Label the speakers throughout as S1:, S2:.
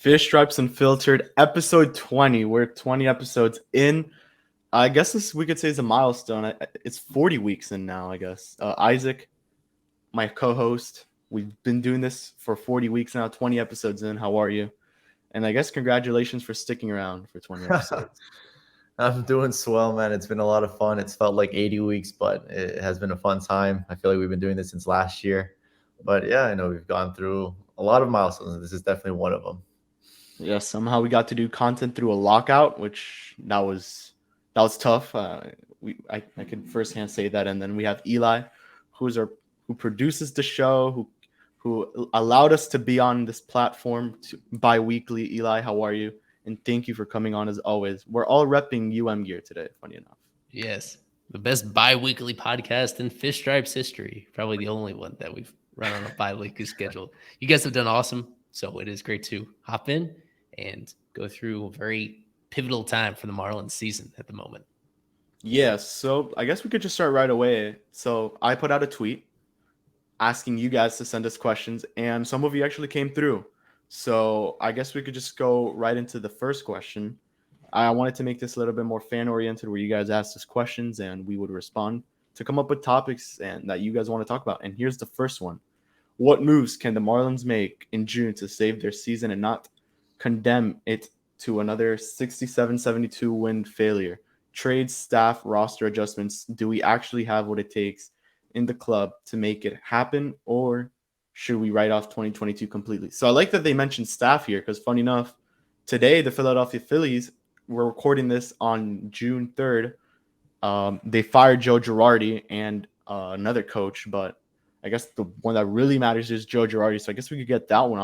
S1: Fish Stripes Unfiltered, episode 20. We're 20 episodes in. I guess we could say is a milestone. It's 40 weeks in now, I guess. Isaac, my co-host, we've been doing this for 40 weeks now, 20 episodes in. How are you? And I guess congratulations for sticking around for 20 episodes.
S2: I'm doing swell, man. It's been a lot of fun. It's felt like 80 weeks, but it has been a fun time. I feel like we've been doing this since last year. But yeah, I know we've gone through a lot of milestones. This is definitely one of them.
S1: Yeah, somehow we got to do content through a lockout, which that was tough. I can firsthand say that. And then we have Eli, who produces the show, who allowed us to be on this platform bi-weekly. Eli, how are you? And thank you for coming on as always. We're all repping gear today, funny enough.
S3: Yes, the best bi-weekly podcast in Fish Stripes history. Probably the only one that we've run on a bi-weekly schedule. You guys have done awesome, so it is great to hop in and go through a very pivotal time for the Marlins season at the moment.
S1: Yeah, so I guess we could just start right away. So I put out a tweet asking you guys to send us questions, and some of you actually came through. So I guess we could just go right into the first question. I wanted to make this a little bit more fan-oriented where you guys asked us questions and we would respond to come up with topics and that you guys want to talk about. And here's the first one. What moves can the Marlins make in June to save their season and not condemn it to another 67-72 win failure? Trades, staff, roster adjustments. Do we actually have what it takes in the club to make it happen, or should we write off 2022 completely? So I like that they mentioned staff here because, funny enough, today the Philadelphia Phillies, we're recording this on June 3rd. They fired Joe Girardi and another coach, but I guess the one that really matters is Joe Girardi. So I guess we could get that one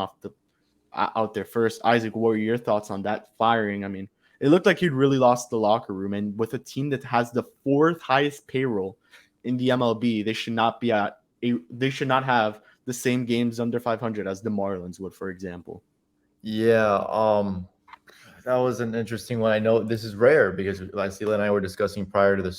S1: out there first. Isaac, what were your thoughts on that firing? I mean, it looked like he'd really lost the locker room, and with a team that has the fourth highest payroll in the MLB, they should not have the same games under 500 as the Marlins would, for example.
S2: Yeah, that was an interesting one. I know this is rare because Sila and I were discussing prior to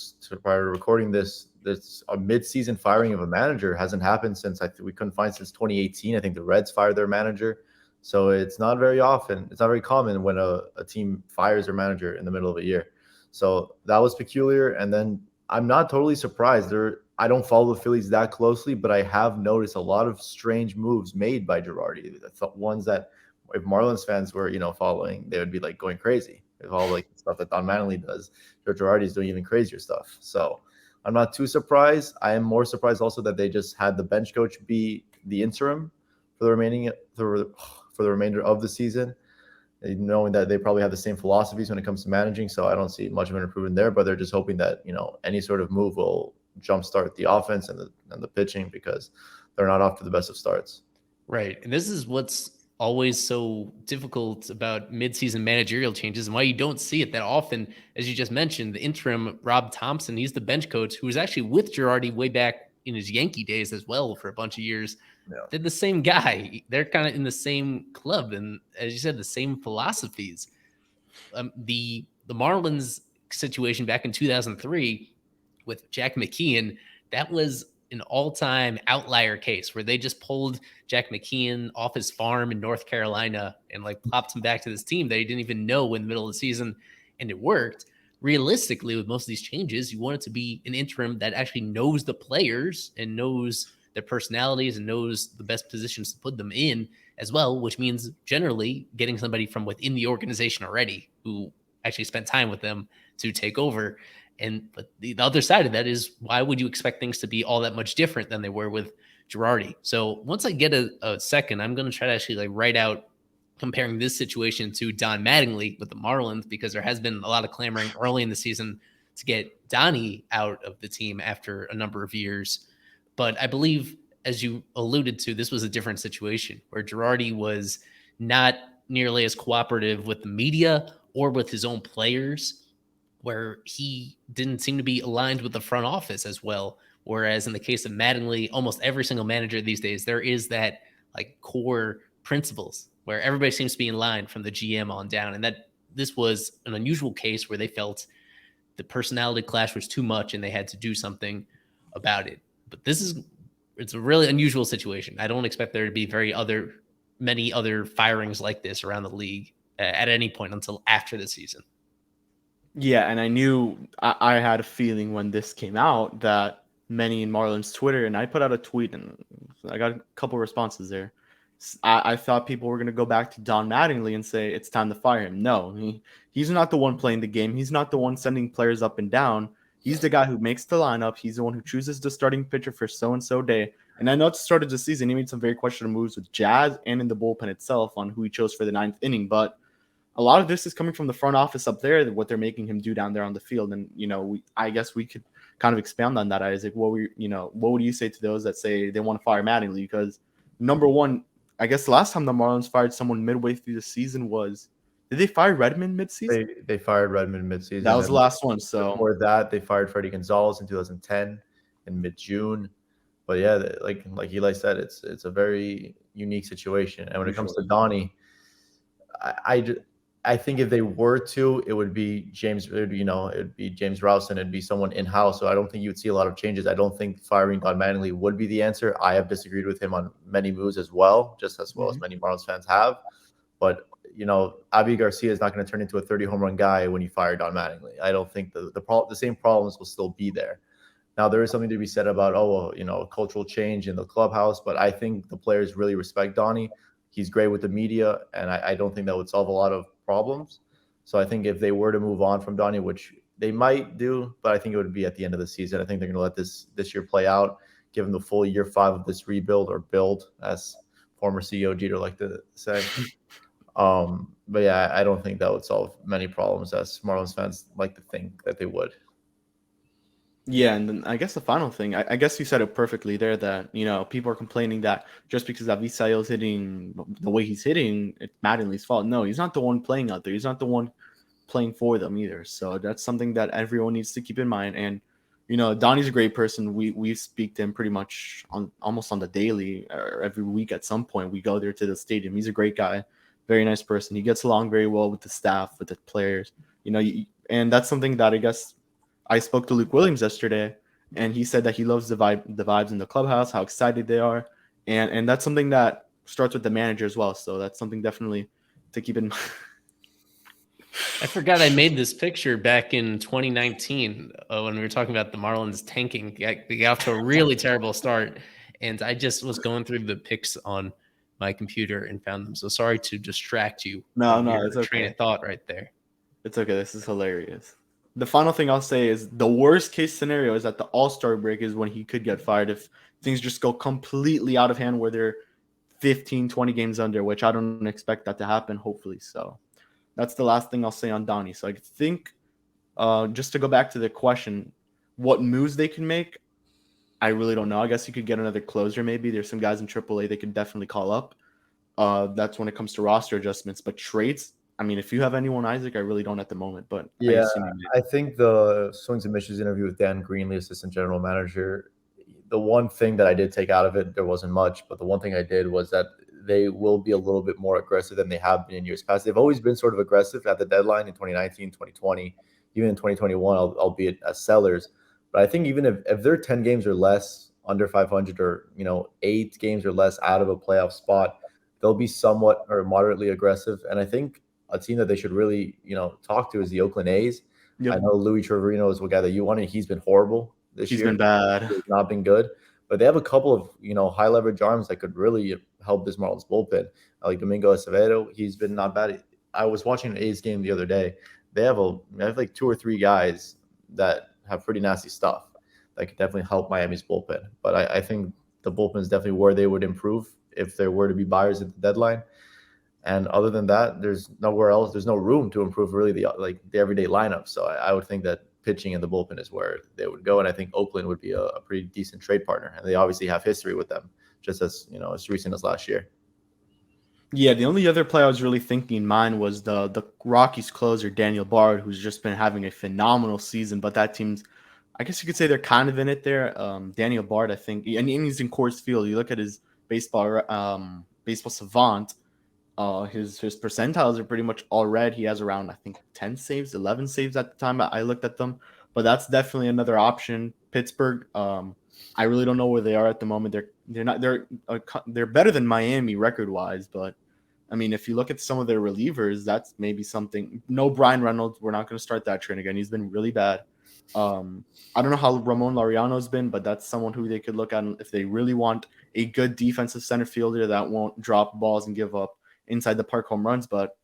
S2: recording this. This a mid-season firing of a manager hasn't happened since we couldn't find since 2018. I think the Reds fired their manager, so it's not very often. It's not very common when a team fires their manager in the middle of a year. So that was peculiar. And then I'm not totally surprised. I don't follow the Phillies that closely, but I have noticed a lot of strange moves made by Girardi. The ones that if Marlins fans were, following, they would be like going crazy. With all like stuff that Don Mattingly does, Joe Girardi is doing even crazier stuff. So I'm not too surprised. I am more surprised also that they just had the bench coach be the interim for the remainder of the season, knowing that they probably have the same philosophies when it comes to managing. So I don't see much of an improvement there. But they're just hoping that any sort of move will jumpstart the offense and the pitching because they're not off to the best of starts.
S3: Right, and this is what's always so difficult about midseason managerial changes and why you don't see it that often. As you just mentioned, the interim Rob Thompson, he's the bench coach who was actually with Girardi way back in his Yankee days as well for a bunch of years. Yeah. They're the same guy. They're kind of in the same club. And as you said, the same philosophies. The Marlins situation back in 2003 with Jack McKeon, that was an all-time outlier case where they just pulled Jack McKeon off his farm in North Carolina and like plopped him back to this team that he didn't even know in the middle of the season, and it worked. Realistically, with most of these changes, you want it to be an interim that actually knows the players and knows their personalities and knows the best positions to put them in as well, which means generally getting somebody from within the organization already who actually spent time with them to take over. But the other side of that is, why would you expect things to be all that much different than they were with Girardi? So once I get a second, I'm going to try to actually write out comparing this situation to Don Mattingly with the Marlins, because there has been a lot of clamoring early in the season to get Donnie out of the team after a number of years. But I believe, as you alluded to, this was a different situation where Girardi was not nearly as cooperative with the media or with his own players, where he didn't seem to be aligned with the front office as well. Whereas in the case of Mattingly, almost every single manager these days, there is that core principles where everybody seems to be in line from the GM on down. And that this was an unusual case where they felt the personality clash was too much and they had to do something about it. But it's a really unusual situation. I don't expect there to be many other firings like this around the league at any point until after the season.
S1: Yeah, and I knew I had a feeling when this came out that many in Marlins Twitter, and I put out a tweet and I got a couple responses there. I thought people were going to go back to Don Mattingly and say it's time to fire him. No, he's not the one playing the game. He's not the one sending players up and down. He's the guy who makes the lineup. He's the one who chooses the starting pitcher for so-and-so day. And I know at the start of the season, he made some very questionable moves with Jazz and in the bullpen itself on who he chose for the 9th inning. But a lot of this is coming from the front office up there, what they're making him do down there on the field. And, I guess we could kind of expand on that, Isaac. What would you say to those that say they want to fire Mattingly? Because number one, I guess the last time the Marlins fired someone midway through the season did they fire Redmond midseason?
S2: They fired Redmond midseason.
S1: That was the last one. So
S2: before that, they fired Freddie Gonzalez in 2010 in mid-June. But yeah, like Eli said, it's a very unique situation. And when it comes to Donnie, I think if they were to, it would be James Rouse, and it'd be someone in-house. So I don't think you would see a lot of changes. I don't think firing Don Mattingly would be the answer. I have disagreed with him on many moves as well, just as well as many Marlins fans have. But, Avi Garcia is not going to turn into a 30 home run guy when you fire Don Mattingly. I don't think the same problems will still be there. Now, there is something to be said about, cultural change in the clubhouse, but I think the players really respect Donnie. He's great with the media, and I don't think that would solve a lot of problems. So I think if they were to move on from Donnie, which they might do, but I think it would be at the end of the season. I think they're going to let this year play out, give them the full year 5 of this rebuild or build, as former CEO Jeter liked to say. But yeah, I don't think that would solve many problems, as Marlins fans like to think that they would.
S1: Yeah, and then I guess the final thing, I guess you said it perfectly there that, people are complaining that just because Avisail is hitting the way he's hitting, it's Mattingly's fault. No, he's not the one playing out there. He's not the one playing for them either. So that's something that everyone needs to keep in mind. And, Donnie's a great person. We speak to him pretty much almost on the daily or every week at some point. We go there to the stadium. He's a great guy, very nice person. He gets along very well with the staff, with the players, and that's something that I guess I spoke to Luke Williams yesterday, and he said that he loves the vibes in the clubhouse, how excited they are, and that's something that starts with the manager as well. So that's something definitely to keep in mind.
S3: I forgot I made this picture back in 2019 when we were talking about the Marlins tanking. They got off to a really terrible start, and I just was going through the pics on my computer and found them. So sorry to distract you.
S1: No, it's okay.
S3: Train of thought right there.
S1: It's okay. This is hilarious. The final thing I'll say is the worst case scenario is that the All-Star break is when he could get fired if things just go completely out of hand where they're 15, 20 games under, which I don't expect that to happen, hopefully. So that's the last thing I'll say on Donnie. So I think just to go back to the question, what moves they can make, I really don't know. I guess you could get another closer maybe. There's some guys in AAA they could definitely call up. That's when it comes to roster adjustments. But trades, I mean, if you have anyone, Isaac, I really don't at the moment. But
S2: yeah, I think the Swings and Missions interview with Dan Greenlee, assistant general manager, the one thing that I did take out of it, there wasn't much, but the one thing I did was that they will be a little bit more aggressive than they have been in years past. They've always been sort of aggressive at the deadline in 2019, 2020, even in 2021, albeit as sellers. But I think even if they're 10 games or less under 500 or, 8 games or less out of a playoff spot, they'll be somewhat or moderately aggressive. And I think a team that they should really, talk to is the Oakland A's. Yep. I know Louis Trevino is one guy that you wanted. He's been horrible this year.
S1: He's been bad.
S2: He's not been good. But they have a couple of, high leverage arms that could really help this Marlins bullpen. Like Domingo Acevedo, he's been not bad. I was watching an A's game the other day. They have like 2 or 3 guys that have pretty nasty stuff that could definitely help Miami's bullpen. But I think the bullpen is definitely where they would improve if there were to be buyers at the deadline. And other than that, there's nowhere else. There's no room to improve really the everyday lineup. So I would think that pitching and the bullpen is where they would go. And I think Oakland would be a pretty decent trade partner. And they obviously have history with them, just as, as recent as last year.
S1: Yeah, the only other player I was really thinking in mind was the Rockies closer, Daniel Bard, who's just been having a phenomenal season. But that team's, I guess you could say they're kind of in it there. Daniel Bard, I think, and he's in Coors Field. You look at his baseball savant. His percentiles are pretty much all red. He has around, I think, 10 saves, 11 saves at the time I looked at them. But that's definitely another option. Pittsburgh, I really don't know where they are at the moment. They're They're not. They're better than Miami record wise, but I mean, if you look at some of their relievers, that's maybe something. No, Brian Reynolds. We're not going to start that train again. He's been really bad. I don't know how Ramon Laureano's been, but that's someone who they could look at if they really want a good defensive center fielder that won't drop balls and give up inside the park home runs. But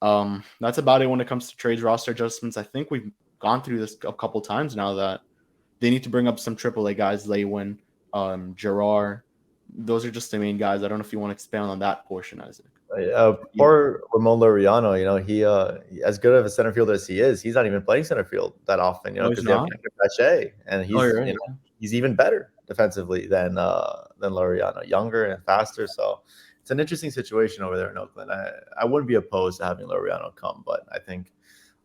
S1: that's about it when it comes to trades, roster adjustments. I think we've gone through this a couple times now that they need to bring up some AAA guys, Lewin, Girardi. Those are just the main guys. I don't know if you want to expand on that portion, Isaac.
S2: Poor Ramon Laureano, he as good of a center fielder as he is, he's not even playing center field that often, because they have Pache, and he's he's even better defensively than Laureano, younger and faster. So it's an interesting situation over there in Oakland. I wouldn't be opposed to having Laureano come, but I think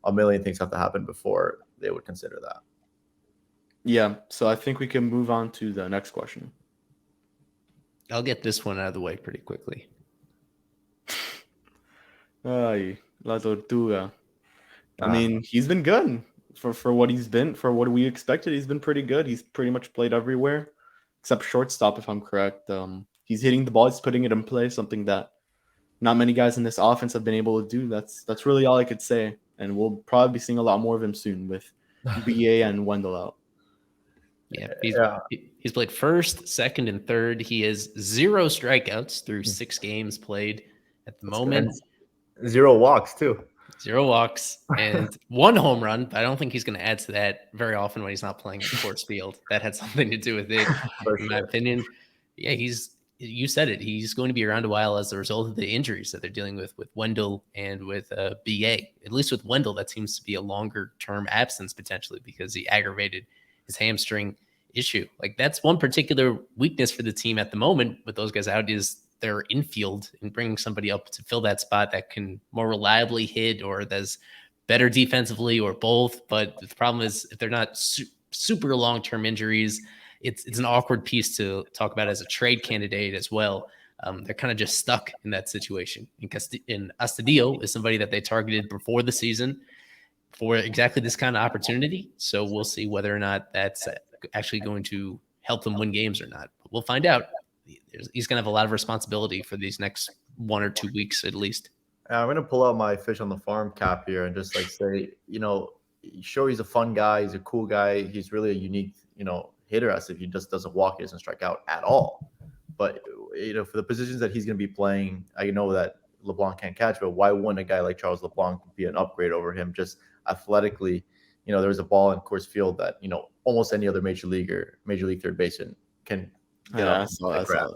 S2: a million things have to happen before they would consider that.
S1: Yeah, so I think we can move on to the next question.
S3: I'll get this one out of the way pretty quickly.
S1: Ay, La Tortuga. I mean, he's been good for what he's been, for what we expected. He's been pretty good. He's pretty much played everywhere except shortstop, if I'm correct. He's hitting the ball, he's putting it in play, something that not many guys in this offense have been able to do. That's really all I could say. And we'll probably be seeing a lot more of him soon with BA and Wendell out.
S3: Yeah, he's played first, second, and third. He has 0 strikeouts through 6 games played at the moment.
S2: 0 walks too.
S3: 0 walks and 1 home run. I don't think he's going to add to that very often when he's not playing at Coors Field. That had something to do with it, in my opinion. Yeah, you said it. He's going to be around a while as a result of the injuries that they're dealing with Wendell and with BA. At least with Wendell, that seems to be a longer-term absence potentially because he aggravated his hamstring issue. Like, that's one particular weakness for the team at the moment with those guys out is their infield, and bringing somebody up to fill that spot that can more reliably hit or that's better defensively or both. But the problem is if they're not super long-term injuries, it's an awkward piece to talk about as a trade candidate as well. They're kind of just stuck in that situation. And Astudillo is somebody that they targeted before the season for exactly this kind of opportunity. So we'll see whether or not that's actually going to help them win games or not. But we'll find out. He's going to have a lot of responsibility for these next 1 or 2 weeks at least.
S2: I'm going to pull out my fish on the farm cap here and just say, sure, he's a fun guy. He's a cool guy. He's really a unique, hitter as if he just doesn't walk, he doesn't strike out at all. But, for the positions that he's going to be playing, I know that LeBlanc can't catch, but why wouldn't a guy like Charles LeBlanc be an upgrade over him just athletically? There was a ball in Coors Field that, almost any other major league third baseman can get up and grab.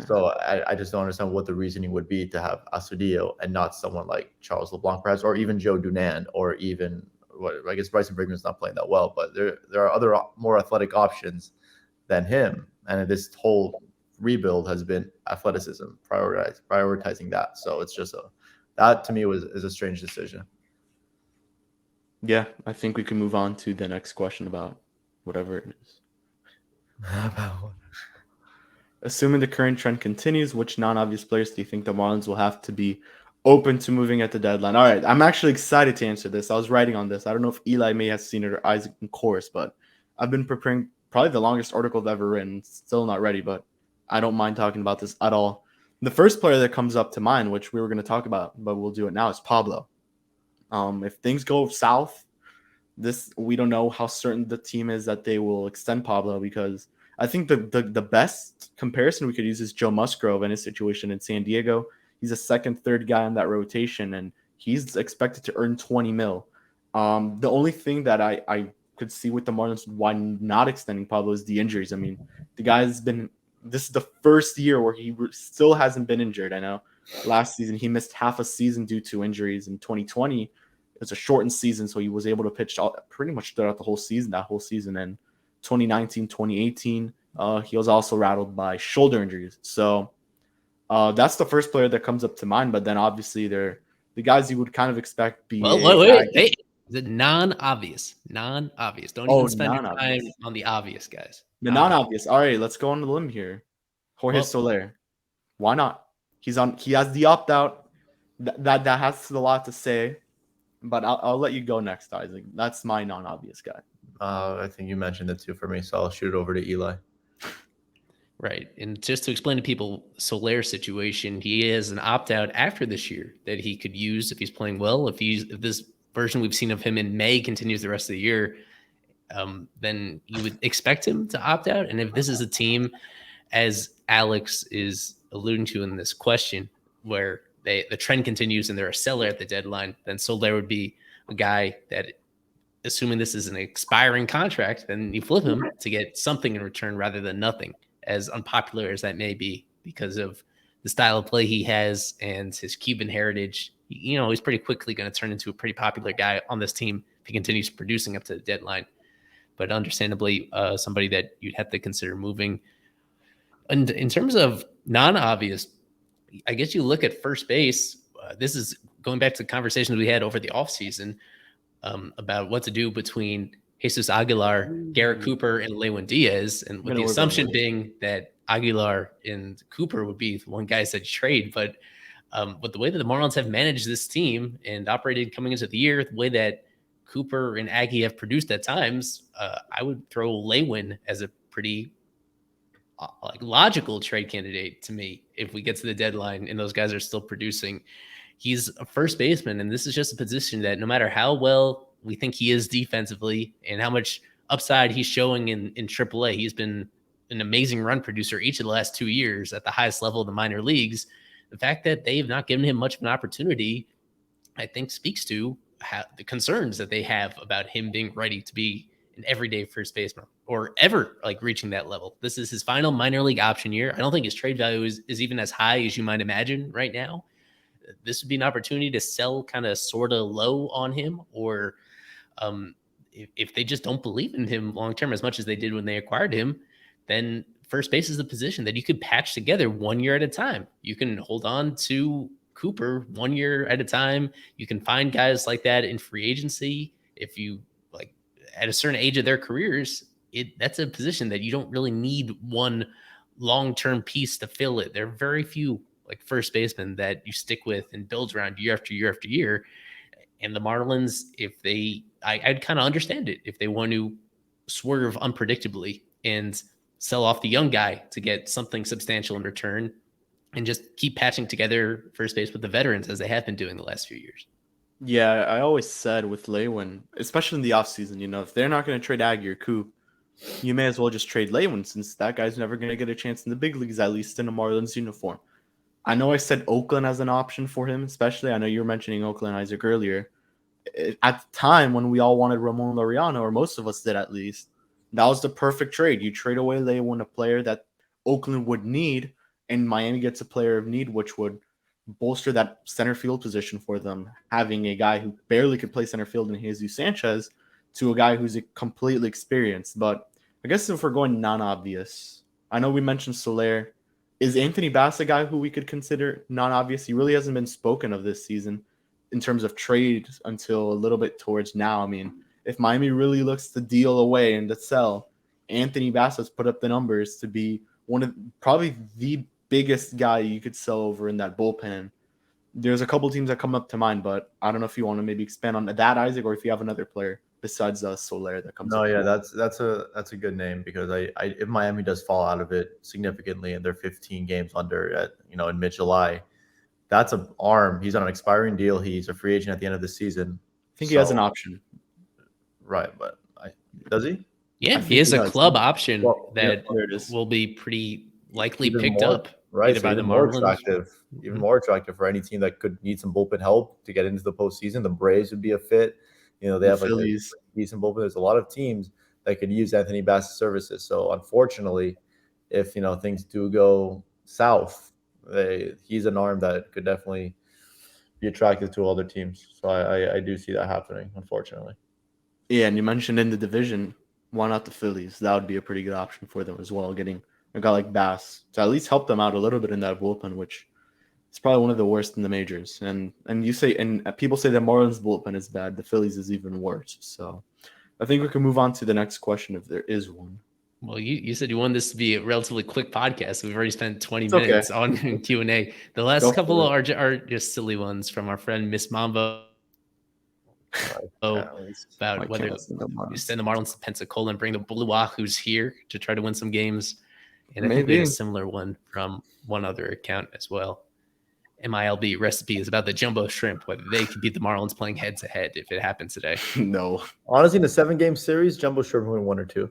S2: So I just don't understand what the reasoning would be to have Astudillo and not someone like Charles LeBlanc, perhaps, or even Joe Dunand, or even I guess Bryson Brigman's not playing that well, but there are other more athletic options than him. And this whole rebuild has been athleticism, prioritizing that. So it's just that to me is a strange decision.
S1: Yeah, I think we can move on to the next question about whatever it is. Assuming the current trend continues, which non-obvious players do you think the Marlins will have to be open to moving at the deadline? All right, I'm actually excited to answer this. I was writing on this. I don't know if Eli may have seen it or Isaac in course, but I've been preparing probably the longest article I've ever written. Still not ready, but I don't mind talking about this at all. The first player that comes up to mind, which we were going to talk about, but we'll do it now, is Pablo. If things go south, we don't know how certain the team is that they will extend Pablo, because I think the best comparison we could use is Joe Musgrove and his situation in San Diego. He's a second, third guy in that rotation, and he's expected to earn $20 million. The only thing that I could see with the Marlins why not extending Pablo is the injuries. I mean, the guy's been – this is the first year where he still hasn't been injured. I know last season he missed half a season due to injuries. In 2020, it's a shortened season, so he was able to pitch pretty much throughout the whole season, that whole season. And 2019, 2018, he was also rattled by shoulder injuries. So that's the first player that comes up to mind. But then obviously they're the guys you would kind of expect.
S3: Wait. Hey, is it non-obvious? Non-obvious. Don't even spend your time on the obvious guys.
S1: The non-obvious. All right, let's go on the limb here. Jorge Soler. Why not? He has the opt-out. That has a lot to say. But I'll let you go next, Isaac. That's my non-obvious guy.
S2: I think you mentioned it too for me, so I'll shoot it over to Eli.
S3: Right. And just to explain to people Solaire's situation, he has an opt-out after this year that he could use if he's playing well. If this version we've seen of him in May continues the rest of the year, then you would expect him to opt out. And if this is a team, as Alex is alluding to in this question, where the trend continues and they're a seller at the deadline, then Soler would be a guy that, assuming this is an expiring contract, then you flip him to get something in return rather than nothing, as unpopular as that may be because of the style of play he has and his Cuban heritage. He's pretty quickly going to turn into a pretty popular guy on this team if he continues producing up to the deadline. But understandably, somebody that you'd have to consider moving. And in terms of non-obvious, I guess you look at first base. This is going back to the conversations we had over the offseason about what to do between Jesus Aguilar, Garrett Cooper, and Lewin Diaz, and with the assumption being that Aguilar and Cooper would be the one guys that trade. But with the way that the Marlins have managed this team and operated coming into the year, the way that Cooper and Aggie have produced at times, I would throw Lewin as a pretty logical trade candidate to me if we get to the deadline and those guys are still producing. He's a first baseman, and this is just a position that no matter how well we think he is defensively and how much upside he's showing in AAA, he's been an amazing run producer each of the last 2 years at the highest level of the minor leagues. The fact that they've not given him much of an opportunity, I think, speaks to the concerns that they have about him being ready to be an everyday first baseman or ever reaching that level. This is his final minor league option year. I don't think his trade value is even as high as you might imagine right now. This would be an opportunity to sell kind of sort of low on him, or if they just don't believe in him long-term as much as they did when they acquired him, then first base is a position that you could patch together 1 year at a time. You can hold on to Cooper 1 year at a time. You can find guys like that in free agency. If you at a certain age of their careers, that's a position that you don't really need one long-term piece to fill it. There are very few first baseman that you stick with and build around year after year after year. And the Marlins, I'd kind of understand it if they want to swerve unpredictably and sell off the young guy to get something substantial in return and just keep patching together first base with the veterans as they have been doing the last few years.
S1: Yeah, I always said with Lewin, especially in the offseason, if they're not going to trade Aggie or Coop, you may as well just trade Lewin, since that guy's never going to get a chance in the big leagues, at least in a Marlins uniform. I know I said Oakland as an option for him, especially. I know you were mentioning Oakland, Isaac, earlier. At the time when we all wanted Ramon Laureano, or most of us did at least, that was the perfect trade. You trade away Lewin, a player that Oakland would need, and Miami gets a player of need, which would bolster that center field position for them, having a guy who barely could play center field in Jesus Sanchez to a guy who's completely experienced. But I guess if we're going non-obvious, I know we mentioned Soler. Is Anthony Bass a guy who we could consider non-obvious? He really hasn't been spoken of this season in terms of trade until a little bit towards now. I mean, if Miami really looks to deal away and to sell, Anthony Bass has put up the numbers to be one of probably the biggest guy you could sell over in that bullpen. There's a couple teams that come up to mind, but I don't know if you want to maybe expand on that, Isaac, or if you have another player besides Soler that comes.
S2: No, yeah, that's a good name, because I if Miami does fall out of it significantly and they're 15 games under at in mid-July, that's an arm. He's on an expiring deal. He's a free agent at the end of the season.
S1: I think he has an option,
S2: right? But does he?
S3: Yeah, he has a club option that will be pretty likely picked up.
S2: Right, so even more attractive for any team that could need some bullpen help to get into the postseason. The Braves would be a fit. They have
S1: Phillies.
S2: a decent bullpen. There's a lot of teams that could use Anthony Bass's services. So unfortunately, if things do go south, he's an arm that could definitely be attractive to other teams. So I do see that happening, unfortunately.
S1: Yeah, and you mentioned in the division, why not the Phillies? That would be a pretty good option for them as well, getting a guy like Bass to at least help them out a little bit in that bullpen, which is probably one of the worst in the majors. And people say that Marlins bullpen is bad. The Phillies is even worse. So I think we can move on to the next question if there is one.
S3: Well, you said you wanted this to be a relatively quick podcast. We've already spent 20 minutes on Q&A. The last couple are just silly ones from our friend Miss Mambo. About whether you send the Marlins to Pensacola and bring the Blue Wahoos here to try to win some games. And I think we have
S1: Maybe.
S3: a similar one from one other account as well. MILB recipe is about the jumbo shrimp, whether they could beat the Marlins playing head to head if it happens today.
S1: No.
S2: Honestly, in the 7-game series, Jumbo should win 1 or 2.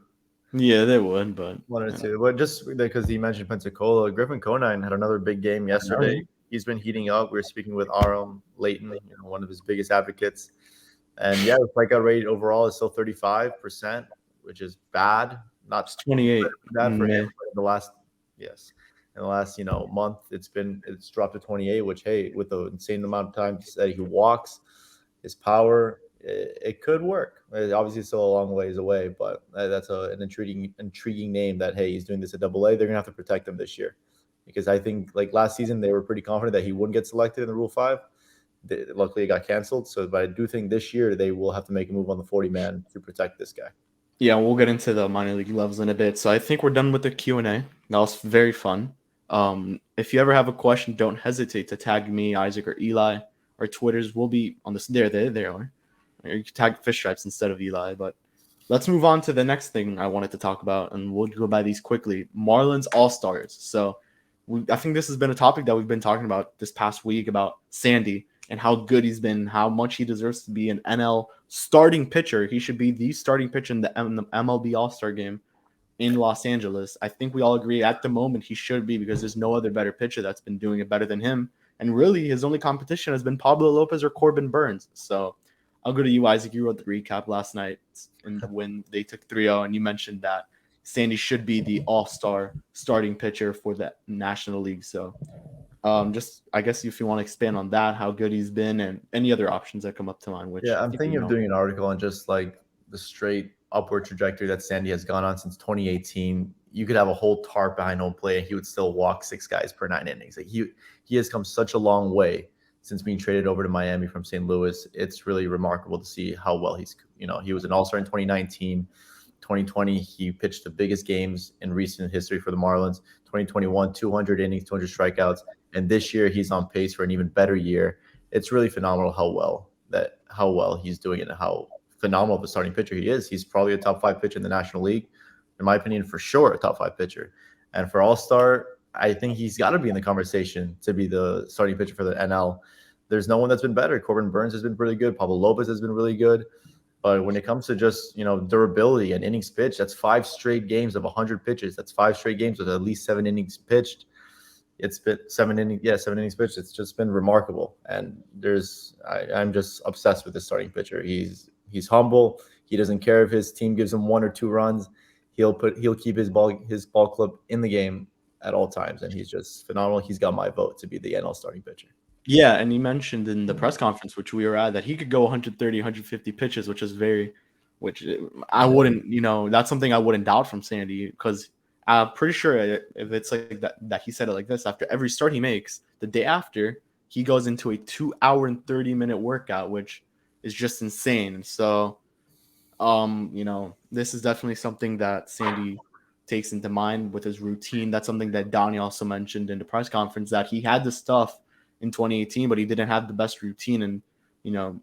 S1: Yeah, they would, but
S2: 1 or 2. But just because he mentioned Pensacola, Griffin Conine had another big game yesterday. He's been heating up. We were speaking with Aram Layton, one of his biggest advocates. And yeah, the strikeout rate overall is still 35%, which is bad. Not
S1: it's 28.
S2: bad for him.
S1: May.
S2: But in the last month, it's dropped to 28. Which, hey, with the insane amount of times that he walks, his power, it could work. Obviously, it's still a long ways away, but that's an intriguing name. That hey, he's doing this at Double-A. They're gonna have to protect him this year, because I think like last season they were pretty confident that he wouldn't get selected in the Rule 5. Luckily, it got canceled. So, but I do think this year they will have to make a move on the 40-man to protect this guy.
S1: Yeah, we'll get into the minor league levels in a bit. So I think we're done with the Q&A. That was very fun. If you ever have a question, don't hesitate to tag me, Isaac, or Eli. Our Twitters will be on this. There are. Or you can tag Fish Stripes instead of Eli. But let's move on to the next thing I wanted to talk about, and we'll go by these quickly. Marlins All-Stars. So I think this has been a topic that we've been talking about this past week about Sandy and how good he's been, how much he deserves to be an NL starting pitcher. He should be the starting pitcher in the MLB All-Star game in Los Angeles. I think we all agree at the moment he should be, because there's no other better pitcher that's been doing it better than him. And really, his only competition has been Pablo Lopez or Corbin Burns. So I'll go to you, Isaac. You wrote the recap last night when they took 3-0, and you mentioned that Sandy should be the all-star starting pitcher for the National League. So just, I guess, if you want to expand on that, how good he's been, and any other options that come up to mind. Which
S2: I'm thinking of doing an article on just like the straight upward trajectory that Sandy has gone on since 2018. You could have a whole tarp behind home plate and he would still walk 6 guys per 9 innings. Like he has come such a long way since being traded over to Miami from St. Louis. It's really remarkable to see how well he was an all-star in 2019. 2020, he pitched the biggest games in recent history for the Marlins. 2021, 200 innings, 200 strikeouts. And this year he's on pace for an even better year. It's really phenomenal how well he's doing it and how phenomenal of a starting pitcher he is. He's probably a top 5 pitcher in the National League. In my opinion, for sure, a top 5 pitcher. And for All-Star, I think he's got to be in the conversation to be the starting pitcher for the NL. There's no one that's been better. Corbin Burns has been really good. Pablo Lopez has been really good. But when it comes to just, durability and innings pitched, that's 5 straight games of 100 pitches. That's 5 straight games with at least 7 innings pitched. It's been 7 innings pitched. It's just been remarkable. And I'm just obsessed with this starting pitcher. He's humble. He doesn't care if his team gives him 1 or 2 runs. He'll keep his ball club in the game at all times, and he's just phenomenal. He's got my vote to be the NL starting pitcher.
S1: Yeah, and he mentioned in the press conference, which we were at, that he could go 130, 150 pitches, which I wouldn't, that's something I wouldn't doubt from Sandy, because I'm pretty sure if it's like that he said it like this, after every start he makes, the day after, he goes into a 2-hour and 30-minute workout, which is just insane. And so, this is definitely something that Sandy takes into mind with his routine. That's something that Donnie also mentioned in the press conference, that he had the stuff in 2018, but he didn't have the best routine, and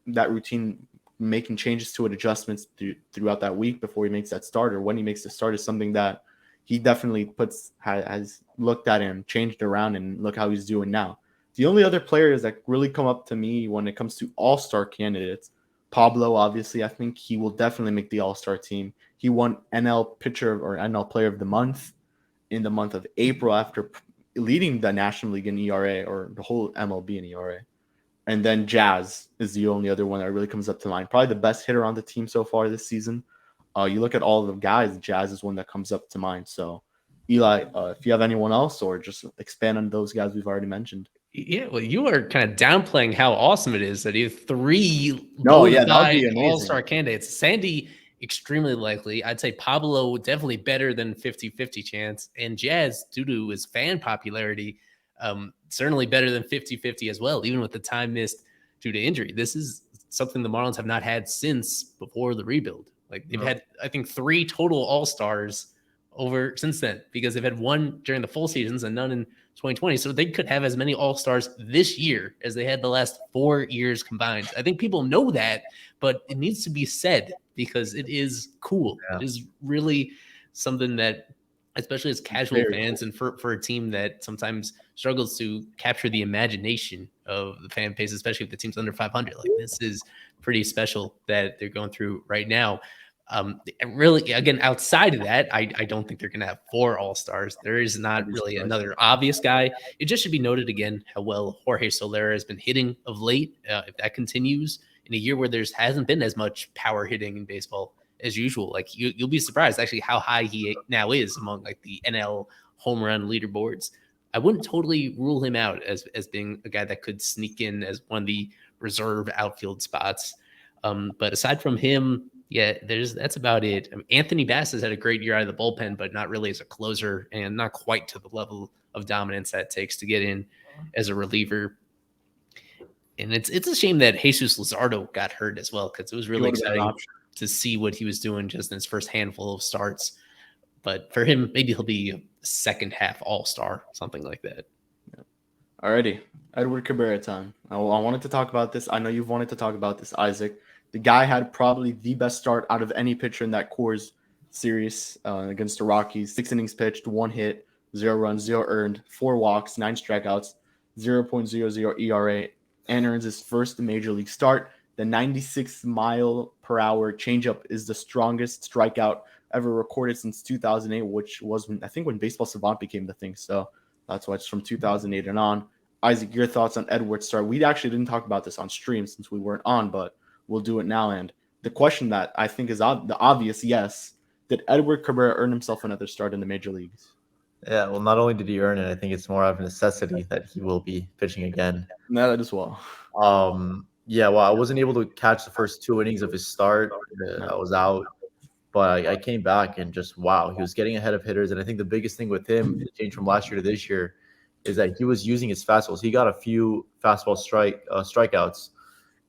S1: that routine, making changes to it, adjustments throughout that week before he makes that start, or when he makes the start, is something that he definitely has looked at and changed around, and look how he's doing now. The only other players that really come up to me when it comes to all-star candidates, Pablo, obviously, I think he will definitely make the all-star team. He won NL Pitcher or NL Player of the Month in the month of April after leading the National League in ERA, or the whole MLB in ERA. And then Jazz is the only other one that really comes up to mind. Probably the best hitter on the team so far this season. You look at all the guys, Jazz is one that comes up to mind. So, Eli, if you have anyone else, or just expand on those guys we've already mentioned.
S3: Yeah, well, you are kind of downplaying how awesome it is that you have 3 all-star candidates. Sandy, extremely likely. I'd say Pablo, definitely better than 50-50 chance. And Jazz, due to his fan popularity, certainly better than 50-50 as well, even with the time missed due to injury. This is something the Marlins have not had since before the rebuild. Like, they've had, I think, 3 total all-stars over since then, because they've had 1 during the full seasons and none in 2020. So they could have as many all-stars this year as they had the last 4 years combined. I think people know that, but it needs to be said because it is cool. Yeah. It is really something that especially as casual
S1: Very
S3: fans and for a team that sometimes struggles to capture the imagination of the fan base, especially if the team's under 500. Like, this is pretty special that they're going through right now. Really, again, outside of that, I don't think they're going to have 4 All-Stars. There is not really another obvious guy. It just should be noted again how well Jorge Soler has been hitting of late. If that continues in a year where there hasn't been as much power hitting in baseball as usual, like you'll be surprised actually how high he now is among like the NL home run leaderboards. I wouldn't totally rule him out as being a guy that could sneak in as one of the reserve outfield spots. But aside from him, yeah, that's about it. I mean, Anthony Bass has had a great year out of the bullpen, but not really as a closer and not quite to the level of dominance that it takes to get in as a reliever. And it's a shame that Jesus Luzardo got hurt as well, because it was really exciting to see what he was doing just in his first handful of starts. But for him, maybe he'll be a second half All-Star, something like that.
S1: Alrighty, Edward Cabrera time. I wanted to talk about this. I know you've wanted to talk about this, Isaac. The guy had probably the best start out of any pitcher in that Coors series against the Rockies. 6 innings pitched, 1 hit, 0 runs, 0 earned, 4 walks, 9 strikeouts, 0.00 ERA, and earns his first major league start. The 96 mile per hour changeup is the strongest strikeout ever recorded since 2008, which was when Baseball Savant became the thing. So that's why it's from 2008 and on. Isaac, your thoughts on Edward's start? We actually didn't talk about this on stream since we weren't on, but we'll do it now. And the question that I think is the obvious yes, did Edward Cabrera earn himself another start in the major leagues?
S2: Yeah, well, not only did he earn it, I think it's more of a necessity that he will be pitching again.
S1: No, that as well.
S2: Yeah, well, I wasn't able to catch the first 2 innings of his start. I was out, but I came back and just, wow, he was getting ahead of hitters. And I think the biggest thing with him, the change from last year to this year, is that he was using his fastballs. He got a few fastball strikeouts,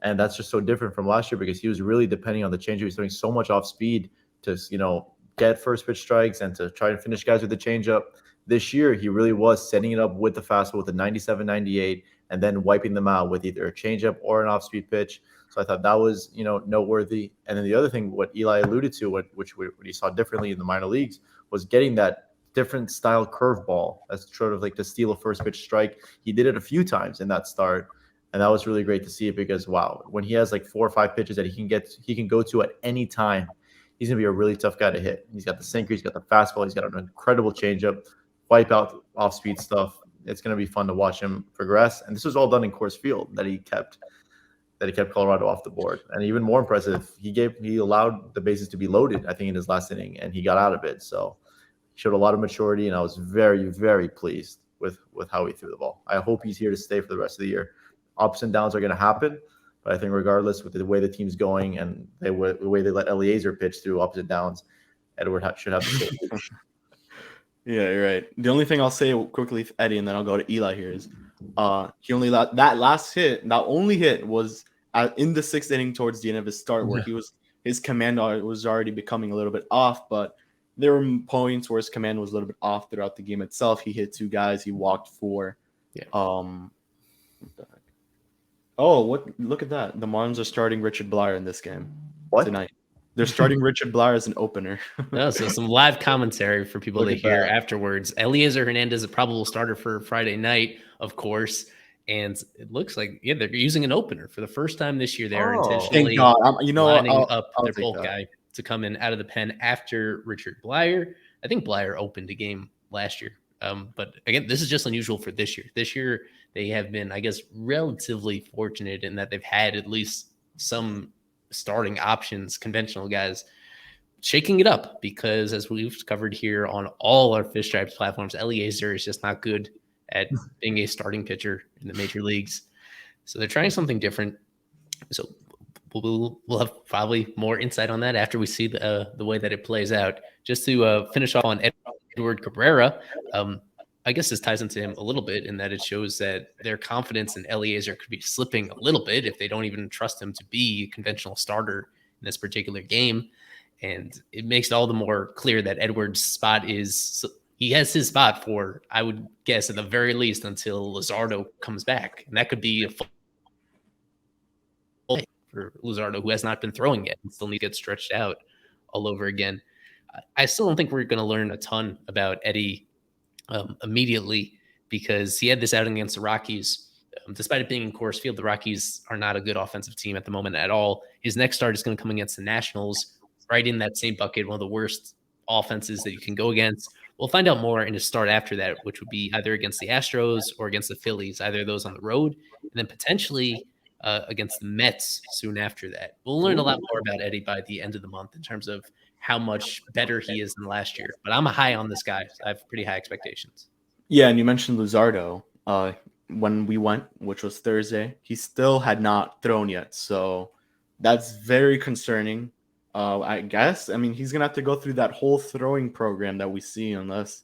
S2: and that's just so different from last year because he was really depending on the change. He was throwing so much off speed to, get first pitch strikes and to try and finish guys with the changeup. This year, he really was setting it up with the fastball with the 97, 98, and then wiping them out with either a changeup or an off-speed pitch. So I thought that was, noteworthy. And then the other thing, what Eli alluded to, what he saw differently in the minor leagues, was getting that different style curveball as sort of like to steal a first pitch strike. He did it a few times in that start, and that was really great to see it because, wow, when he has like 4 or 5 pitches that he can go to at any time, he's going to be a really tough guy to hit. He's got the sinker, he's got the fastball, he's got an incredible changeup, wipe out off-speed stuff. It's going to be fun to watch him progress. And this was all done in Coors Field that he kept Colorado off the board. And even more impressive, he allowed the bases to be loaded, I think, in his last inning, and he got out of it. So he showed a lot of maturity, and I was very, very pleased with how he threw the ball. I hope he's here to stay for the rest of the year. Ups and downs are going to happen, but I think regardless with the way the team's going and the way they let Eliezer pitch through ups and downs, Edward should have the same.
S1: Yeah, you're right. The only thing I'll say quickly, Eddie, and then I'll go to Eli here is he only that last hit, that only hit was in the 6th inning towards the end of his start where his command was already becoming a little bit off, but there were points where his command was a little bit off throughout the game itself. He hit 2 guys, he walked 4.
S3: Yeah.
S1: What the heck? Oh, look at that. The Marlins are starting Richard Blyer in this game tonight. They're starting Richard Blyer as an opener.
S3: No, so some live commentary for people to hear afterwards. Eliezer Hernandez, a probable starter for Friday night, of course. And it looks like, they're using an opener for the first time this year. They're intentionally lining up their bulk guy to come in out of the pen after Richard Blyer. I think Blyer opened a game last year. But again, this is just unusual for this year. This year, they have been, I guess, relatively fortunate in that they've had at least some starting options, conventional guys, shaking it up because as we've covered here on all our Fish Stripes platforms, Eliezer is just not good at being a starting pitcher in the major leagues. So they're trying something different. So we'll have probably more insight on that after we see the way that it plays out. Just to finish off on Edward Cabrera, I guess this ties into him a little bit in that it shows that their confidence in Eliezer could be slipping a little bit if they don't even trust him to be a conventional starter in this particular game. And it makes it all the more clear that Edward's spot he has his spot for, I would guess, at the very least until Luzardo comes back. And that could be a full for Luzardo, who has not been throwing yet and still needs to get stretched out all over again. I still don't think we're going to learn a ton about Eddie immediately because he had this outing against the Rockies. Despite it being in Coors Field, the Rockies are not a good offensive team at the moment at all. His next start is going to come against the Nationals, right in that same bucket, one of the worst offenses that you can go against. We'll find out more in his start after that, which would be either against the Astros or against the Phillies, either of those on the road, and then potentially against the Mets soon after that. We'll learn a lot more about Eddie by the end of the month in terms of how much better he is than last year. But I'm high on this guy. I have pretty high expectations.
S1: Yeah, and you mentioned Luzardo. When we went, which was Thursday, he still had not thrown yet. So that's very concerning. I guess. I mean, he's going to have to go through that whole throwing program that we see unless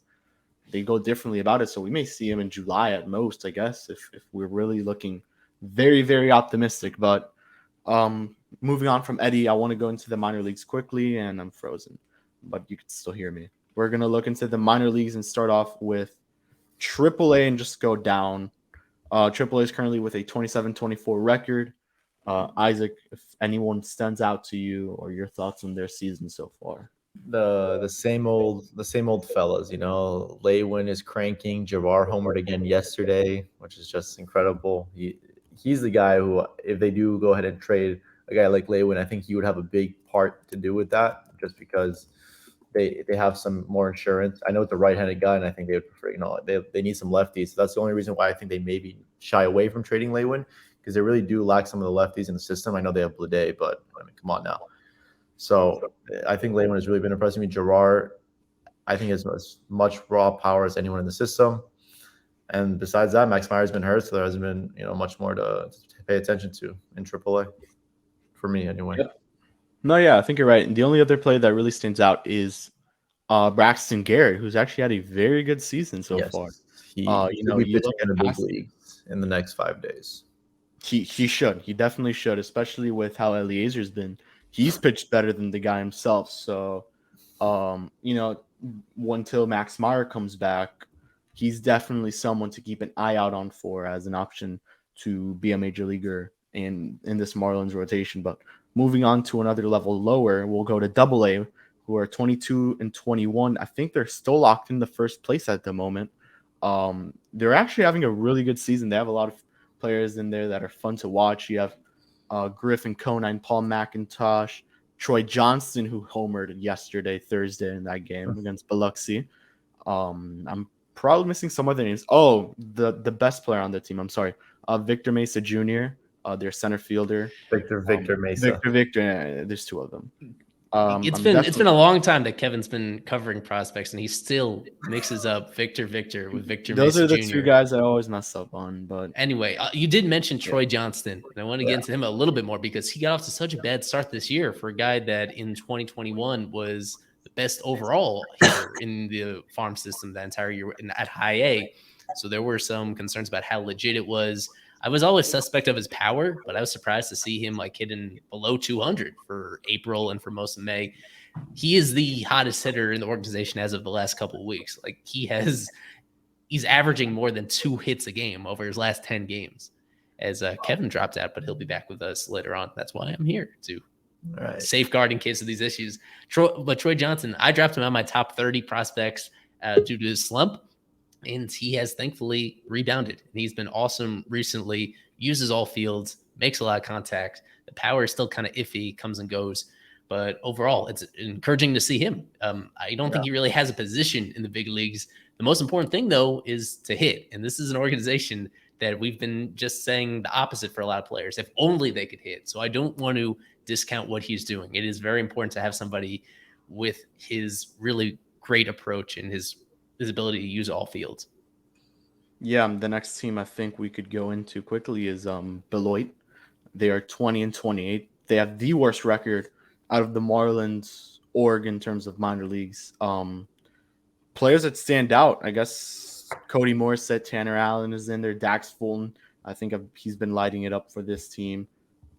S1: they go differently about it. So we may see him in July at most, I guess, if we're really looking very, very optimistic. But moving on from Eddie, I want to go into the minor leagues quickly, and I'm frozen, but you can still hear me. We're going to look into the minor leagues and start off with AAA and just go down. AAA is currently with a 27-24 record. Isaac, if anyone stands out to you or your thoughts on their season so far.
S2: The same old fellas, Lewin is cranking. Girardi homered again yesterday, which is just incredible. He's the guy who, if they do go ahead and trade a guy like Lewin, I think he would have a big part to do with that, just because they have some more insurance. I know it's a right-handed guy, and I think they would prefer, they need some lefties. So that's the only reason why I think they maybe shy away from trading Lewin, because they really do lack some of the lefties in the system. I know they have Blade, but I mean, come on now. So I think Lewin has really been impressing me. Girardi, I think, has as much raw power as anyone in the system. And besides that, Max Meyer's been hurt, so there hasn't been much more to pay attention to in AAA, for me anyway.
S1: Yep. No, yeah, I think you're right. And the only other player that really stands out is Braxton Gary, who's actually had a very good season so far.
S2: He be pitching in the big leagues in the next 5 days.
S1: He should. He definitely should, especially with how Eliezer's been. He's pitched better than the guy himself. So, until Max Meyer comes back, he's definitely someone to keep an eye out on for as an option to be a major leaguer in this Marlins rotation. But moving on to another level lower, we'll go to AA, who are 22-21. I think they're still locked in the first place at the moment. They're actually having a really good season. They have a lot of players in there that are fun to watch. You have Griffin Conine, Paul McIntosh, Troy Johnston, who homered yesterday, Thursday, in that game against Biloxi. I'm probably missing some other names. Oh, the best player on the team. I'm sorry. Victor Mesa Jr., their center fielder.
S2: Victor Mesa.
S1: Victor. There's two of them.
S3: It's been a long time that Kevin's been covering prospects, and he still mixes up Victor with Victor.
S1: Those
S3: Mesa
S1: are the
S3: Jr.
S1: two guys I always mess up on. But
S3: anyway, you did mention Troy Johnston, and I want to get into him a little bit more because he got off to such a bad start this year for a guy that in 2021 was the best overall hitter in the farm system that entire year at high A. So there were some concerns about how legit it was. I was always suspect of his power, but I was surprised to see him hitting below 200 for April and for most of May. He is the hottest hitter in the organization as of the last couple of weeks. He's averaging more than 2 hits a game over his last 10 games. As Kevin dropped out, but he'll be back with us later on. That's why I'm here to safeguard in case of these issues. Troy Johnston, I drafted him on my top 30 prospects due to his slump. And he has thankfully rebounded. And he's been awesome recently, uses all fields, makes a lot of contact. The power is still kind of iffy, comes and goes. But overall, it's encouraging to see him. I don't think he really has a position in the big leagues. The most important thing, though, is to hit. And this is an organization that we've been just saying the opposite for a lot of players. If only they could hit. So I don't want to discount what he's doing. It is very important to have somebody with his really great approach and his ability to use all fields.
S1: Yeah, the next team I think we could go into quickly is Beloit. They are 20-28. They have the worst record out of the Marlins org in terms of minor leagues. Players that stand out, I guess Cody Morissette, Tanner Allen is in there. Dax Fulton, I think he's been lighting it up for this team.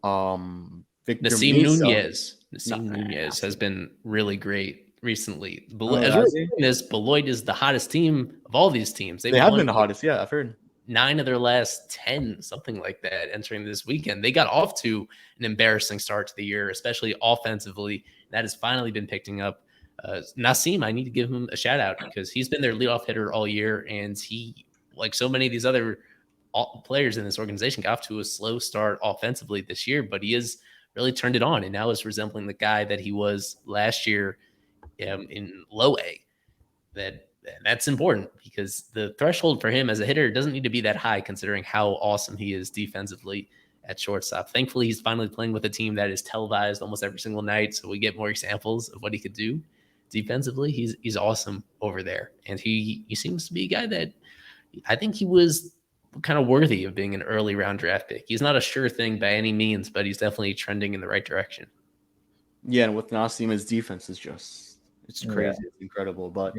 S1: Victor
S3: Nasim
S1: Mesa.
S3: Nunez has been really great recently. Beloit is the hottest team of all these teams.
S1: They have been the hottest, yeah, I've heard.
S3: 9 of their last 10, something like that, entering this weekend. They got off to an embarrassing start to the year, especially offensively. That has finally been picking up. Nasim, I need to give him a shout out because he's been their leadoff hitter all year, and he, like so many of these other players in this organization, got off to a slow start offensively this year, but he has really turned it on and now is resembling the guy that he was last year in low A. That's important because the threshold for him as a hitter doesn't need to be that high considering how awesome he is defensively at shortstop. Thankfully, he's finally playing with a team that is televised almost every single night, so we get more examples of what he could do defensively. He's awesome over there, and he seems to be a guy that I think he was kind of worthy of being an early round draft pick. He's not a sure thing by any means, but he's definitely trending in the right direction.
S1: Yeah, and with Nasim, his defense is just it's crazy. Yeah. It's incredible. But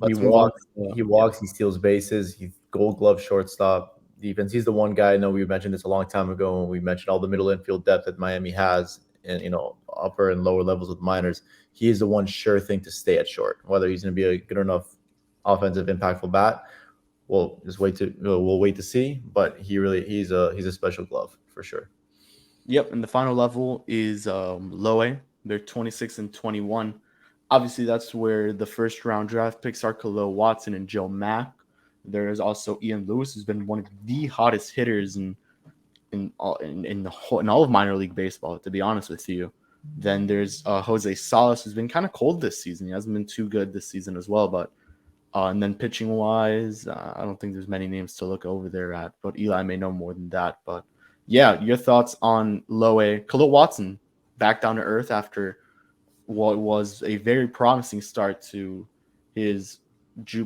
S2: he walks, he steals bases, he's Gold Glove shortstop defense. He's the one guy. I know we mentioned this a long time ago when we mentioned all the middle infield depth that Miami has, and upper and lower levels with minors. He is the one sure thing to stay at short. Whether he's going to be a good enough offensive impactful bat, we'll wait to see. But he's a special glove for sure.
S1: Yep, and the final level is low A. They're 26 and 21. Obviously, that's where the first round draft picks are Khalil Watson and Joe Mack. There is also Ian Lewis, who's been one of the hottest hitters in all of minor league baseball, to be honest with you. Then there's Jose Salas, who's been kind of cold this season. He hasn't been too good this season as well. But and then pitching wise, I don't think there's many names to look over there at. But Eli may know more than that. But yeah, your thoughts on low A? Khalil Watson back down to earth after what was a very promising start to his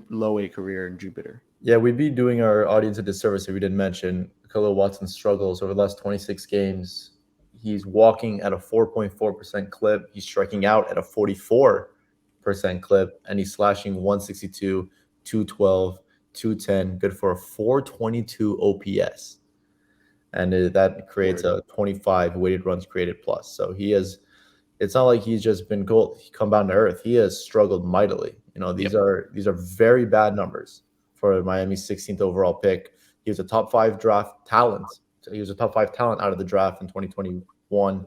S1: low A career in Jupiter.
S2: Yeah, we'd be doing our audience a disservice if we didn't mention Khalil Watson's struggles over the last 26 games. He's walking at a 4.4% clip. He's striking out at a 44% clip, and he's slashing 162, 212, 210, good for a 422 OPS. And that creates a 25 weighted runs created plus. So it's not like he's just been come down to earth. He has struggled mightily. These are very bad numbers for Miami's 16th overall pick. He was a top 5 draft talent. He was a top 5 talent out of the draft in 2021.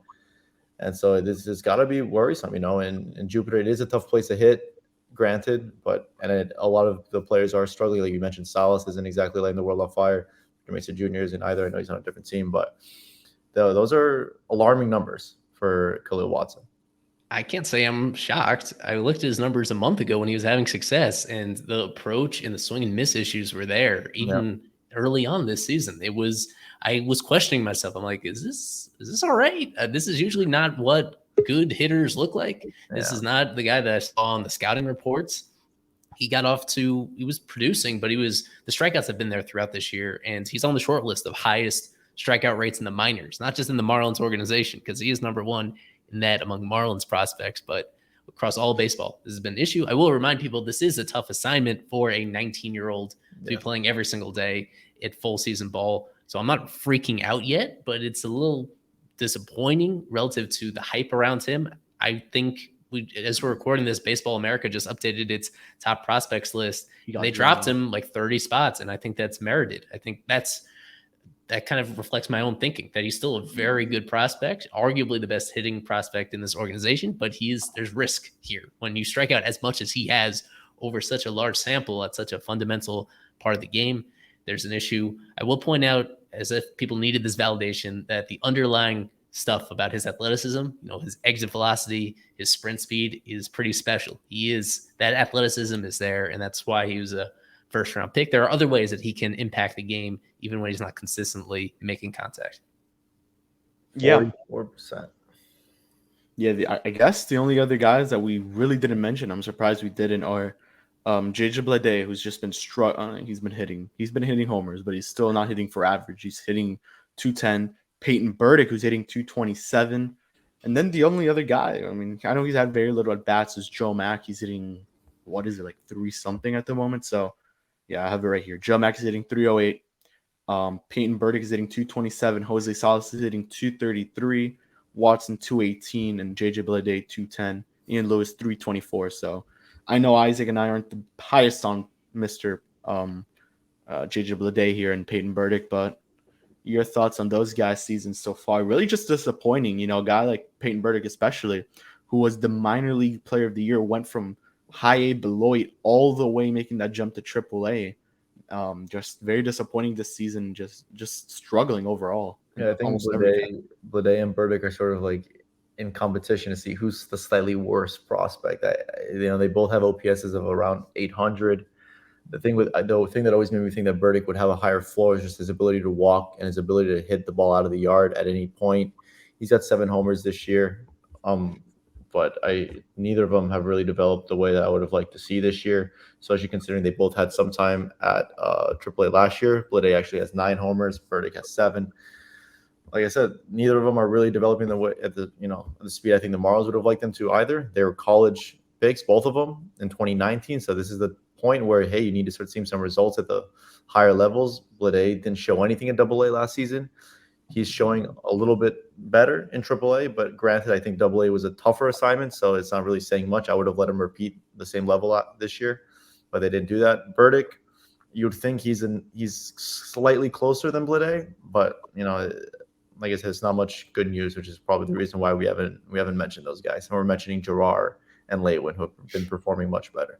S2: And so this has got to be worrisome, and Jupiter, it is a tough place to hit, granted, a lot of the players are struggling. Like you mentioned, Salas isn't exactly lighting the world on fire. Mason Jr. isn't either. I know he's on a different team, but those are alarming numbers for Khalil Watson.
S3: I can't say I'm shocked. I looked at his numbers a month ago when he was having success, and the approach and the swing and miss issues were there even early on this season. I was questioning myself. I'm like, is this all right? This is usually not what good hitters look like. This is not the guy that I saw on the scouting reports. He was producing, but the strikeouts have been there throughout this year, and he's on the short list of highest strikeout rates in the minors, not just in the Marlins organization, because he is number one in that among Marlins prospects, but across all baseball. This has been an issue. I will remind people this is a tough assignment for a 19-year-old to be playing every single day at full season ball. So I'm not freaking out yet, but it's a little disappointing relative to the hype around him. I think as we're recording this, Baseball America just updated its top prospects list. They dropped him like 30 spots, and I think that's merited. I think that kind of reflects my own thinking that he's still a very good prospect, arguably the best hitting prospect in this organization, but there's risk here. When you strike out as much as he has over such a large sample at such a fundamental part of the game, there's an issue. I will point out, as if people needed this validation, that the underlying stuff about his athleticism, his exit velocity, his sprint speed is pretty special. That athleticism is there, and that's why he was a first round pick. There are other ways that he can impact the game, even when he's not consistently making contact.
S1: Yeah.
S2: 44%.
S1: Yeah, I guess the only other guys that we really didn't mention, I'm surprised we didn't, are JJ Bleday, who's just been he's been hitting homers, but he's still not hitting for average. He's hitting 210. Peyton Burdick, who's hitting 227. And then the only other guy, I know he's had very little at bats, is Joe Mack. He's hitting, 3-something at the moment. So, yeah, I have it right here. Joe Mack is hitting 308. Peyton Burdick is hitting 227. Jose Salas is hitting 233. Watson 218, and JJ Bleday 210. Ian Lewis 324. So I know Isaac and I aren't the highest on Mr. JJ Bleday here and Peyton Burdick, but your thoughts on those guys' seasons so far? Really just disappointing. A guy like Peyton Burdick especially who was the minor league player of the year, went from high A Beloit all the way making that jump to Triple A. Just very disappointing this season. Just struggling overall.
S2: Yeah, I think
S1: Almost every
S2: Blade and Burdick are sort of like in competition to see who's the slightly worse prospect. They both have OPSs of around 800. The thing that always made me think that Burdick would have a higher floor is just his ability to walk and his ability to hit the ball out of the yard at any point. He's got 7 homers this year, but neither of them have really developed the way that I would have liked to see this year. Especially considering they both had some time at AAA last year. Blade actually has 9 homers. Burdick has 7. Like I said, neither of them are really developing the way at the speed I think the Marlins would have liked them to either. They were college picks, both of them, in 2019. So this is the point where, hey, you need to start seeing some results at the higher levels. Blade didn't show anything in AA last season. He's showing a little bit better in AAA, but granted, I think AA was a tougher assignment, so it's not really saying much. I would have let him repeat the same level this year, but they didn't do that. Burdick, you'd think he's slightly closer than Blade, but like I said, it's not much good news, which is probably the reason why we haven't mentioned those guys. And we're mentioning Girardi and Leywin, who have been performing much better.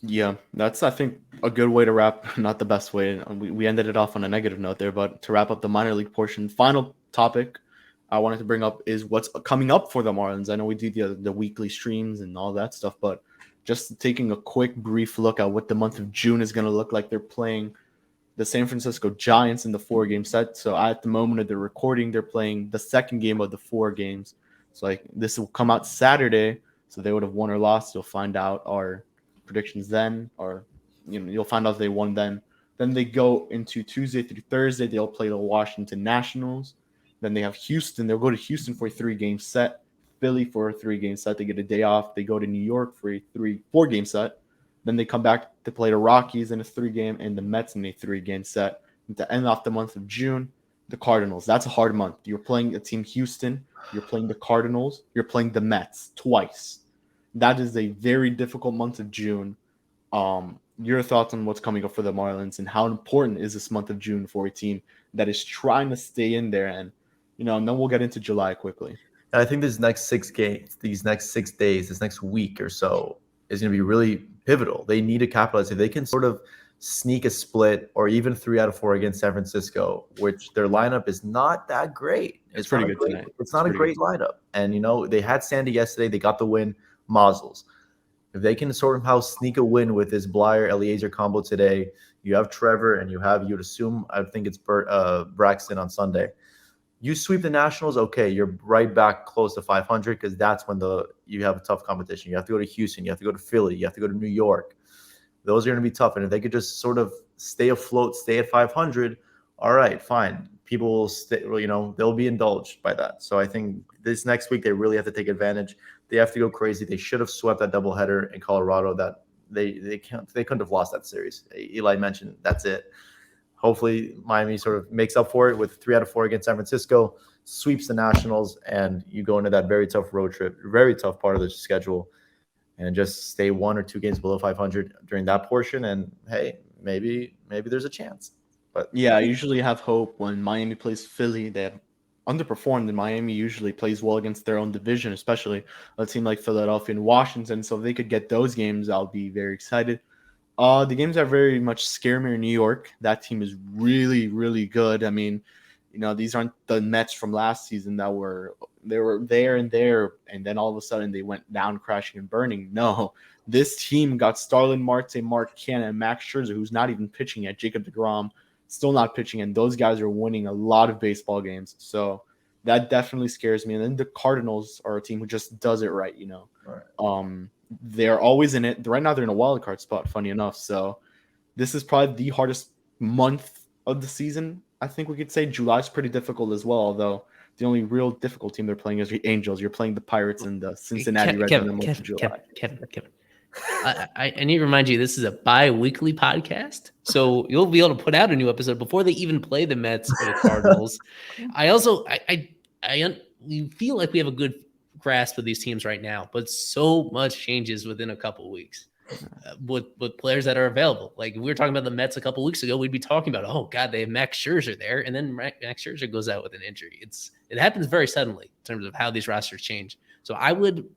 S1: Yeah, that's, I think, a good way to wrap. Not the best way. We ended it off on a negative note there, but to wrap up the minor league portion, final topic I wanted to bring up is what's coming up for the Marlins. I know we do the weekly streams and all that stuff, but just taking a quick, brief look at what the month of June is going to look like. They're playing the San Francisco Giants in the 4-game set. So at the moment of the recording, they're playing the second game of the 4 games. So like this will come out Saturday. So they would have won or lost. You'll find out our predictions then, or you'll find out if they won then. Then they go into Tuesday through Thursday. They'll play the Washington Nationals. Then they have Houston. They'll go to Houston for a 3-game set. Philly for a 3-game set. They get a day off. They go to New York for a 4-game set. Then they come back to play the Rockies in a 3-game and the Mets in a 3-game set. And to end off the month of June, the Cardinals. That's a hard month. You're playing a team Houston. You're playing the Cardinals. You're playing the Mets twice. That is a very difficult month of June. Your thoughts on what's coming up for the Marlins and how important is this month of June for a team that is trying to stay in there? And and then we'll get into July quickly.
S2: And I think these next 6 days, this next week or so is going to be really pivotal. They need to capitalize. If they can sort of sneak a split or even 3 out of 4 against San Francisco, which their lineup is not that great.
S1: It's pretty good tonight.
S2: It's not a great lineup. And, they had Sandy yesterday. They got the win. Mazzles. If they can somehow sneak a win with this Blyer-Eliezer combo today, you have Trevor and you'd assume, I think it's Braxton on Sunday. You sweep the Nationals, okay, you're right back close to 500 because that's when you have a tough competition. You have to go to Houston, you have to go to Philly, you have to go to New York. Those are going to be tough. And if they could just sort of stay afloat, stay at 500, all right, fine. People will stay, they'll be indulged by that. So I think this next week they really have to take advantage. They have to go crazy. They should have swept that doubleheader in Colorado. That they couldn't have lost that series. Eli mentioned that's it. Hopefully Miami sort of makes up for it with 3 out of 4 against San Francisco, sweeps the Nationals, and you go into that very tough road trip, very tough part of the schedule, and just stay 1 or 2 games below 500 during that portion. And hey, maybe there's a chance. But
S1: yeah, I usually have hope when Miami plays Philly. They have underperformed, and Miami usually plays well against their own division, especially a team like Philadelphia and Washington. So if they could get those games, I'll be very excited. The games that very much scare me are New York. That team is really, really good. I mean, these aren't the Mets from last season that were there, and then all of a sudden they went down crashing and burning. No, this team got Starlin Marte, Mark Canha, and Max Scherzer, who's not even pitching yet. Jacob deGrom still not pitching, and those guys are winning a lot of baseball games. So that definitely scares me. And then the Cardinals are a team who just does it right,
S2: Right.
S1: They're always in it. Right now they're in a wild card spot, funny enough. So this is probably the hardest month of the season. I think we could say July's pretty difficult as well, although the only real difficult team they're playing is the Angels. You're playing the Pirates and the Cincinnati Reds in the month of July.
S3: Kevin. I need to remind you, this is a bi-weekly podcast, so you'll be able to put out a new episode before they even play the Mets or the Cardinals. We feel like we have a good grasp of these teams right now, but so much changes within a couple of weeks with players that are available. Like we were talking about the Mets a couple of weeks ago, we'd be talking about, oh God, they have Max Scherzer there, and then Max Scherzer goes out with an injury. It happens very suddenly in terms of how these rosters change. So I would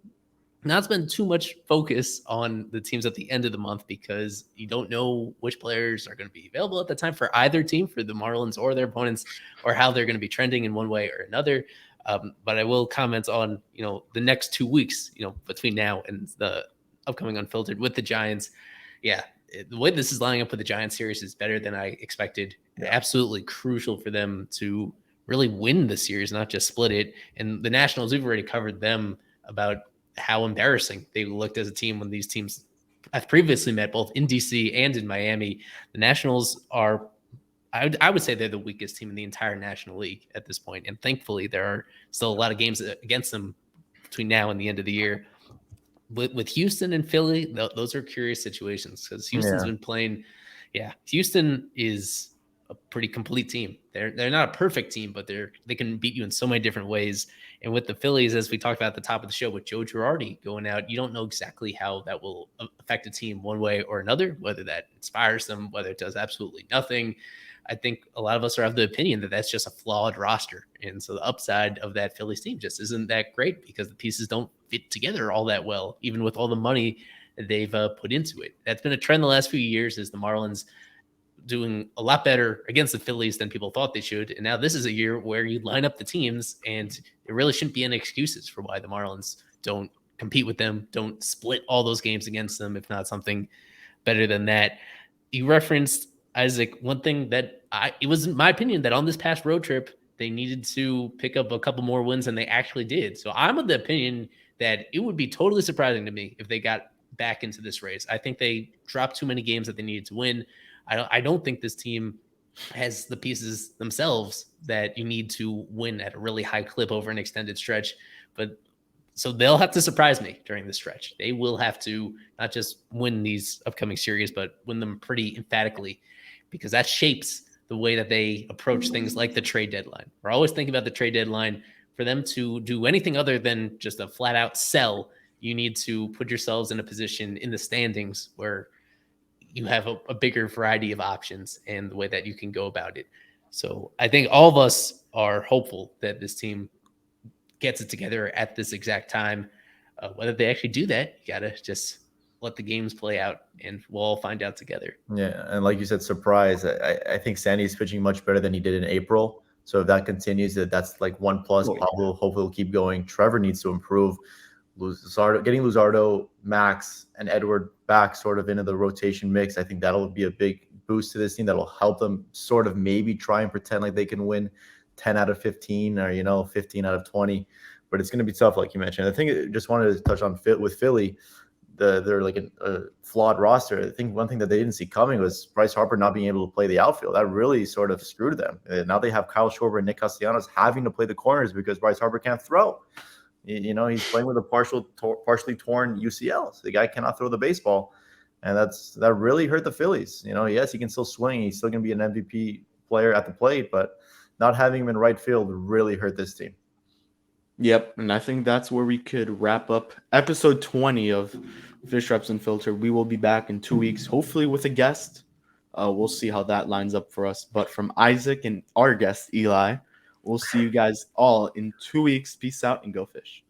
S3: not spend too much focus on the teams at the end of the month because you don't know which players are going to be available at the time for either team, for the Marlins or their opponents, or how they're going to be trending in one way or another. But I will comment on, the next 2 weeks, between now and the upcoming Unfiltered with the Giants. Yeah, the way this is lining up with the Giants series is better than I expected. Yeah. Absolutely crucial for them to really win the series, not just split it. And the Nationals, we've already covered them about how embarrassing they looked as a team when these teams have previously met both in DC and in Miami. The Nationals are, I would say they're the weakest team in the entire National League at this point. And thankfully, there are still a lot of games against them between now and the end of the year. With Houston and Philly, those are curious situations because Houston's been playing. Yeah, Houston is a pretty complete team. They're not a perfect team, but they can beat you in so many different ways. And with the Phillies, as we talked about at the top of the show, with Joe Girardi going out, you don't know exactly how that will affect a team one way or another, whether that inspires them, whether it does absolutely nothing. I think a lot of us are of the opinion that that's just a flawed roster. And so the upside of that Phillies team just isn't that great because the pieces don't fit together all that well, even with all the money that they've put into it. That's been a trend the last few years, is the Marlins doing a lot better against the Phillies than people thought they should. And now this is a year where you line up the teams and there really shouldn't be any excuses for why the Marlins don't compete with them, don't split all those games against them, if not something better than that. You referenced, Isaac, one thing that it was my opinion that on this past road trip, they needed to pick up a couple more wins than they actually did. So I'm of the opinion that it would be totally surprising to me if they got back into this race. I think they dropped too many games that they needed to win. I don't think this team has the pieces themselves that you need to win at a really high clip over an extended stretch. But so they'll have to surprise me during the stretch. They will have to not just win these upcoming series, but win them pretty emphatically, because that shapes the way that they approach things like the trade deadline. We're always thinking about the trade deadline. For them to do anything other than just a flat out sell, you need to put yourselves in a position in the standings where you have a bigger variety of options and the way that you can go about it. So I think all of us are hopeful that this team gets it together at this exact time. Whether they actually do that, you got to just let the games play out and we'll all find out together.
S2: Yeah. And like you said, surprise. I think Sandy's pitching much better than he did in April. So if that continues, that's like 1+. Pablo hopefully will keep going. Trevor needs to improve. Getting Luzardo, Max, and Edward back sort of into the rotation mix, I think that'll be a big boost to this team. That'll help them sort of maybe try and pretend like they can win 10 out of 15 or, 15 out of 20. But it's going to be tough, like you mentioned. I think I just wanted to touch on with Philly. They're like a flawed roster. I think one thing that they didn't see coming was Bryce Harper not being able to play the outfield. That really sort of screwed them. Now they have Kyle Schwarber and Nick Castellanos having to play the corners because Bryce Harper can't throw. He's playing with a partially torn UCL. So the guy cannot throw the baseball. And that really hurt the Phillies. Yes, he can still swing. He's still going to be an MVP player at the plate, but not having him in right field really hurt this team.
S1: Yep, and I think that's where we could wrap up episode 20 of Fish Reps Unfiltered. We will be back in 2 weeks, hopefully with a guest. We'll see how that lines up for us. But from Isaac and our guest, Eli, we'll see you guys all in 2 weeks. Peace out and go fish.